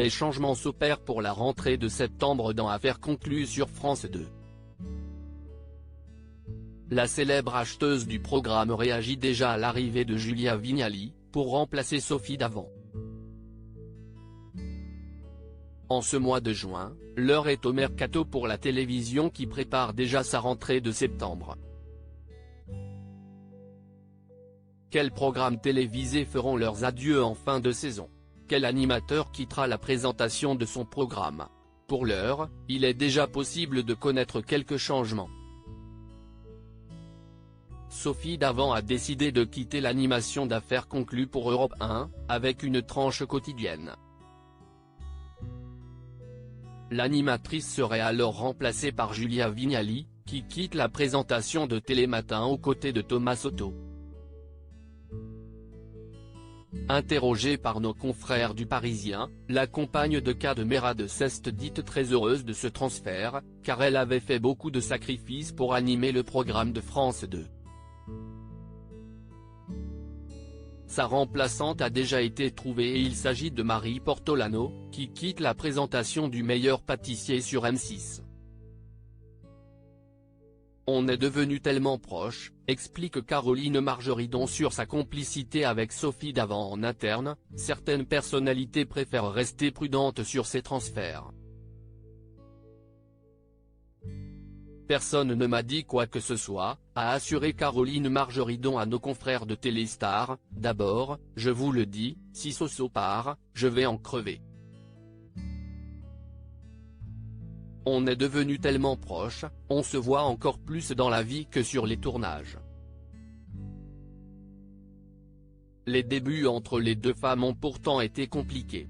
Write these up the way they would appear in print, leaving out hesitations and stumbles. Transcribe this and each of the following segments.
Des changements s'opèrent pour la rentrée de septembre dans Affaires conclues sur France 2. La célèbre acheteuse du programme réagit déjà à l'arrivée de Julia Vignali, pour remplacer Sophie Davant. En ce mois de juin, l'heure est au mercato pour la télévision qui prépare déjà sa rentrée de septembre. Quels programmes télévisés feront leurs adieux en fin de saison? Quel animateur quittera la présentation de son programme? Pour l'heure, il est déjà possible de connaître quelques changements. Sophie Davant a décidé de quitter l'animation d'Affaires conclues pour Europe 1, avec une tranche quotidienne. L'animatrice serait alors remplacée par Julia Vignali, qui quitte la présentation de Télématin aux côtés de Thomas Soto. Interrogée par nos confrères du Parisien, la compagne de K de Merad s'est dite très heureuse de ce transfert, car elle avait fait beaucoup de sacrifices pour animer le programme de France 2. Sa remplaçante a déjà été trouvée et il s'agit de Marie Portolano, qui quitte la présentation du meilleur pâtissier sur M6. On est devenu tellement proche, explique Caroline Margeridon sur sa complicité avec Sophie Davant en interne, certaines personnalités préfèrent rester prudentes sur ces transferts. Personne ne m'a dit quoi que ce soit, a assuré Caroline Margeridon à nos confrères de Téléstar. D'abord, je vous le dis, si Soso part, je vais en crever. On est devenu tellement proche, on se voit encore plus dans la vie que sur les tournages. Les débuts entre les deux femmes ont pourtant été compliqués.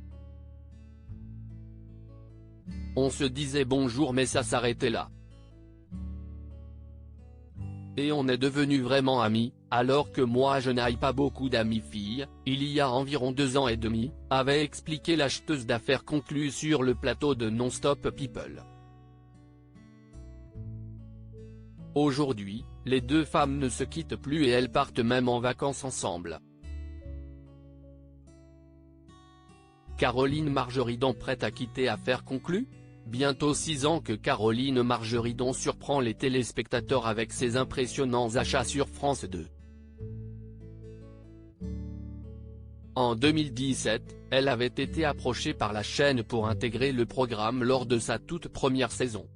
On se disait bonjour mais ça s'arrêtait là. Et on est devenus vraiment amis, alors que moi je n'aille pas beaucoup d'amis filles, il y a environ 2 ans et demi, avait expliqué l'acheteuse d'affaires conclues sur le plateau de Non-Stop People. Aujourd'hui, les deux femmes ne se quittent plus et elles partent même en vacances ensemble. Caroline Margeridon prête à quitter Affaires conclues? Bientôt 6 ans que Caroline Margeridon surprend les téléspectateurs avec ses impressionnants achats sur France 2. En 2017, elle avait été approchée par la chaîne pour intégrer le programme lors de sa toute première saison.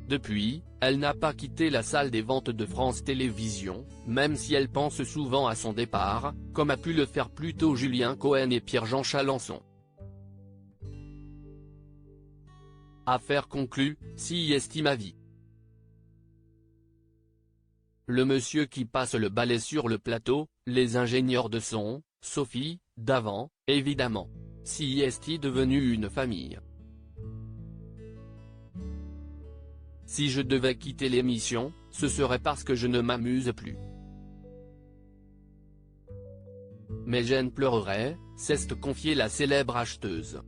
Depuis, elle n'a pas quitté la salle des ventes de France Télévisions, même si elle pense souvent à son départ, comme a pu le faire plus tôt Julien Cohen et Pierre-Jean Chalençon. Affaires conclues, si estime ma vie. Le monsieur qui passe le balai sur le plateau, les ingénieurs de son, Sophie Davant, évidemment. Si est devenu une famille. Si je devais quitter l'émission, ce serait parce que je ne m'amuse plus. Mais je ne pleurerais, s'est confiée la célèbre acheteuse.